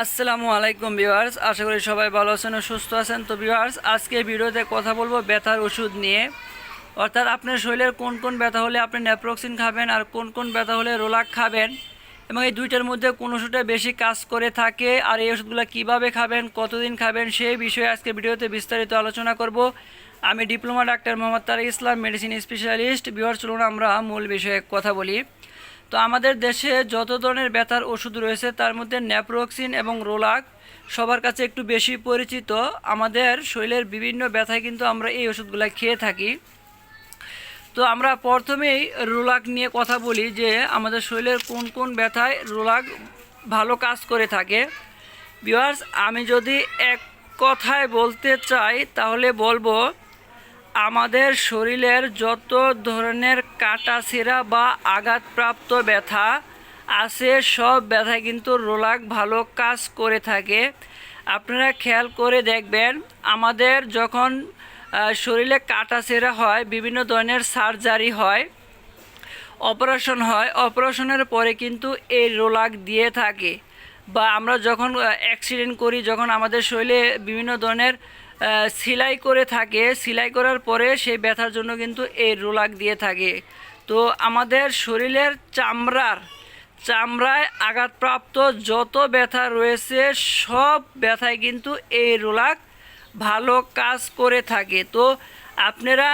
আসসালামু আলাইকুম ভিউয়ার্স, আশা করি সবাই ভালো আছেন ও সুস্থ আছেন। তো ভিউয়ার্স, আজকে ভিডিওতে কথা বলবো ব্যথার ওষুধ নিয়ে। অর্থাৎ আপনার শরীরের কোন কোন ব্যথা হলে আপনি ন্যাপ্রোক্সিন খাবেন আর কোন কোন ব্যথা হলে রোলাক খাবেন, এবং এই দুইটার মধ্যে কোন ওষুধটা বেশি কাজ করে থাকে আর এই ওষুধগুলো কীভাবে খাবেন, কতদিন খাবেন, সেই বিষয়ে আজকে ভিডিওতে বিস্তারিত আলোচনা করব। আমি ডিপ্লোমা ডাক্তার মোহাম্মদ তারেক ইসলাম, মেডিসিন স্পেশালিস্ট। ভিউয়ার্স, চলুন আমরা মূল বিষয়ে কথা বলি। তো আমাদের দেশে যত ধরনের ব্যথার ওষুধ রয়েছে তার মধ্যে ন্যাপ্রোক্সিন এবং রোলাক সবার কাছে একটু বেশি পরিচিত। আমাদের শরীরের বিভিন্ন ব্যথায় কিন্তু আমরা এই ওষুধগুলো খেয়ে থাকি। তো আমরা প্রথমেই রোলাক নিয়ে কথা বলি যে আমাদের শরীরের কোন কোন ব্যথায় রোলাক ভালো কাজ করে থাকে। ভিউয়ার্স, আমি যদি এক কথায় বলতে চাই তাহলে বলবো আমাদের শরীরের যত ধরনের কাটাছেঁড়া বা আঘাতপ্রাপ্ত ব্যথা আছে সব ব্যথায় কিন্তু রোলাক ভালো কাজ করে থাকে। আপনারা খেয়াল করে দেখবেন, আমাদের যখন শরীরে কাটাছেঁড়া হয়, বিভিন্ন ধরনের সার্জারি হয়, অপারেশন হয়, অপারেশনের পরে কিন্তু এই রোলাক দিয়ে থাকে। বা আমরা যখন অ্যাক্সিডেন্ট করি, যখন আমাদের শরীরে বিভিন্ন ধরনের সেলাই করে থাকে, সেলাই করার পরে সেই ব্যথার জন্য কিন্তু এই রোলাক দিয়ে থাকে। তো আমাদের শরীরের চামড়ায় আঘাতপ্রাপ্ত যত ব্যথা রয়েছে সব ব্যথায় কিন্তু এই রোলাক ভালো কাজ করে থাকে। তো আপনারা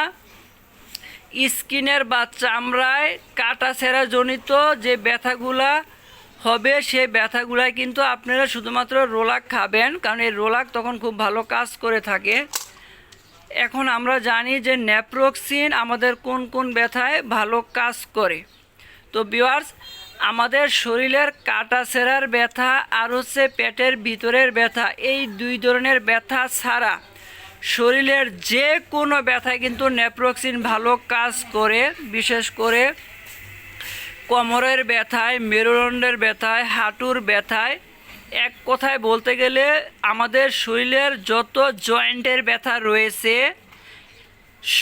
স্কিনের বা চামড়ায় কাটাছেঁড়া জনিত যে ব্যথাগুলা হবে সেই ব্যথাগুলায় কিন্তু আপনারা শুধুমাত্র রোলাক খাবেন, কারণ এই রোলাক তখন খুব ভালো কাজ করে থাকে। এখন আমরা জানি যে ন্যাপ্রোক্সিন আমাদের কোন কোন ব্যথায় ভালো কাজ করে। তো ভিউয়ার্স, আমাদের শরীরের কাটাছেঁড়ার ব্যথা আর হচ্ছে পেটের ভিতরের ব্যথা, এই দুই ধরনের ব্যথা ছাড়া শরীরের যে কোনো ব্যথায় কিন্তু ন্যাপ্রোক্সিন ভালো কাজ করে। বিশেষ করে কোমরের ব্যথায়, মেরুদণ্ডের ব্যথায়, হাঁটুর ব্যথায়, এক কথায় বলতে গেলে আমাদের শরীরের যত জয়েন্টের ব্যথা রয়েছে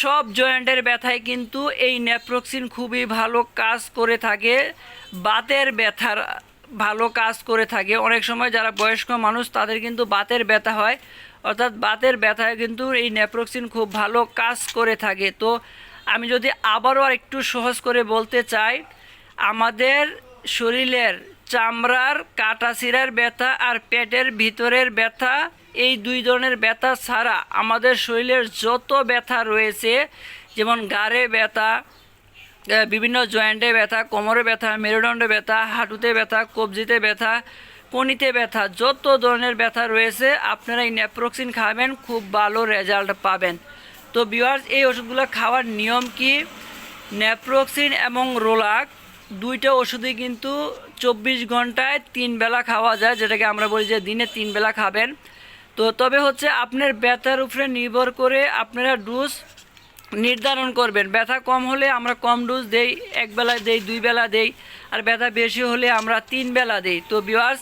সব জয়েন্টের ব্যথায় কিন্তু এই ন্যাপ্রোক্সিন খুবই ভালো কাজ করে থাকে। বাতের ব্যথার ভালো কাজ করে থাকে। অনেক সময় যারা বয়স্ক মানুষ তাদের কিন্তু বাতের ব্যথা হয়, অর্থাৎ বাতের ব্যথায় কিন্তু এই ন্যাপ্রোক্সিন খুব ভালো কাজ করে থাকে। তো আমি যদি আবারও আর একটু সহজ করে বলতে চাই, আমাদের শরীরের চামড়ার কাটাছিঁড়ার ব্যথা আর পেটের ভিতরের ব্যথা, এই দুই ধরনের ব্যথা ছাড়া আমাদের শরীরের যত ব্যথা রয়েছে, যেমন ঘাড়ে ব্যথা, বিভিন্ন জয়েন্টে ব্যথা, কোমরে ব্যথা, মেরুদণ্ডে ব্যথা, হাঁটুতে ব্যথা, কবজিতে ব্যথা, কনিতে ব্যথা, যত ধরনের ব্যথা রয়েছে আপনারা এই ন্যাপ্রোক্সিন খাবেন, খুব ভালো রেজাল্ট পাবেন। তো ভিউয়ার্স, এই ওষুধগুলো খাওয়ার নিয়ম কি? ন্যাপ্রোক্সিন এবং রোলাক দুইটা ওষুধই কিন্তু 24 ঘন্টায় 3 বেলা খাওয়া যায়, যেটাকে আমরা বলি যে দিনে 3 বেলা খাবেন। তো তবে হচ্ছে আপনার ব্যথার উপরে নির্ভর করে আপনারা ডোজ নির্ধারণ করবেন। ব্যথা কম হলে আমরা কম ডোজ দেই, এক বেলা দেই, 2 বেলা দেই, আর ব্যথা বেশি হলে আমরা 3 বেলা দেই। তো ভিউয়ার্স,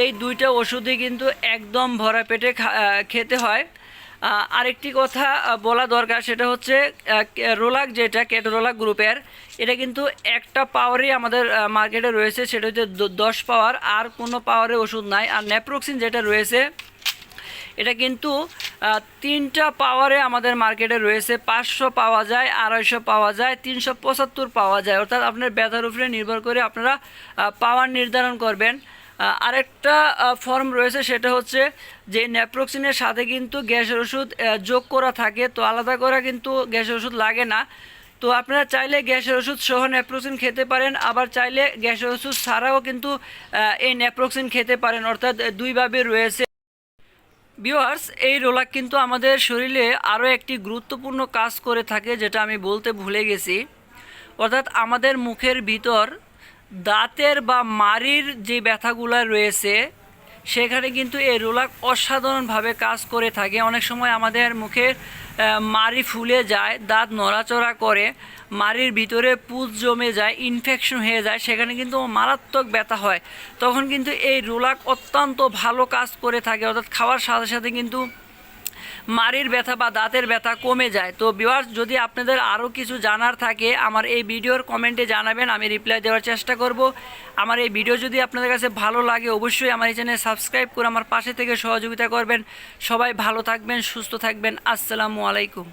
এই দুইটা ওষুধই কিন্তু একদম ভরা পেটে খেতে হয়। আরেকটি কথা বলা দরকার, সেটা হচ্ছে রোলাক, যেটা কেটোরোলাক গ্রুপের, এটা কিন্তু একটা পাওয়ারই আমাদের মার্কেটে রয়েছে, সেটা হচ্ছে 10 পাওয়ার, আর কোনো পাওয়ারের ওষুধ নাই। আর ন্যাপ্রোক্সিন যেটা রয়েছে এটা কিন্তু 3টা পাওয়ারে আমাদের মার্কেটে রয়েছে। 500 পাওয়া যায়, 250 পাওয়া যায়, 375 পাওয়া যায়। অর্থাৎ আপনার ব্যথার উপরে নির্ভর করে আপনারা পাওয়ার নির্ধারণ করবেন। আরেকটা ফর্ম রয়েছে, সেটা হচ্ছে যে ন্যাপ্রোক্সিনের সাথে কিন্তু গ্যাসের ওষুধ যোগ করা থাকে। তো আলাদা করা কিন্তু গ্যাসের ওষুধ লাগে না। তো আপনারা চাইলে গ্যাসের ওষুধ সহ ন্যাপ্রোক্সিন খেতে পারেন, আবার চাইলে গ্যাসের ওষুধ ছাড়াও কিন্তু এই ন্যাপ্রোক্সিন খেতে পারেন, অর্থাৎ দুইভাবে রয়েছে। ভিউয়ার্স, এই রোলাক কিন্তু আমাদের শরীরে আরও একটি গুরুত্বপূর্ণ কাজ করে থাকে, যেটা আমি বলতে ভুলে গেছি। অর্থাৎ আমাদের মুখের ভিতর দাঁতের বা মাড়ির যে ব্যথাগুলো রয়েছে সেখানে কিন্তু এই রোলাক অসাধারণভাবে কাজ করে থাকে। অনেক সময় আমাদের মুখের মাড়ি ফুলে যায়, দাঁত নড়াচড়া করে, মাড়ির ভিতরে পুঁজ জমে যায়, ইনফেকশন হয়ে যায়, সেখানে কিন্তু মারাত্মক ব্যথা হয়। তখন কিন্তু এই রোলাক অত্যন্ত ভালো কাজ করে থাকে। অর্থাৎ খাওয়ার সাথে সাথে কিন্তু মাড়ির ব্যথা বা দাঁতের ব্যথা কমে যায়। তো ভিউয়ার্স, যদি আপনাদের আরও কিছু জানার থাকে আমার এই ভিডিওর কমেন্টে জানাবেন, আমি রিপ্লাই দেওয়ার চেষ্টা করব। আমার এই ভিডিও যদি আপনাদের কাছে ভালো লাগে অবশ্যই আমার এই চ্যানেল সাবস্ক্রাইব করে আমার পাশে থেকে সহযোগিতা করবেন। সবাই ভালো থাকবেন, সুস্থ থাকবেন। আসসালামু আলাইকুম।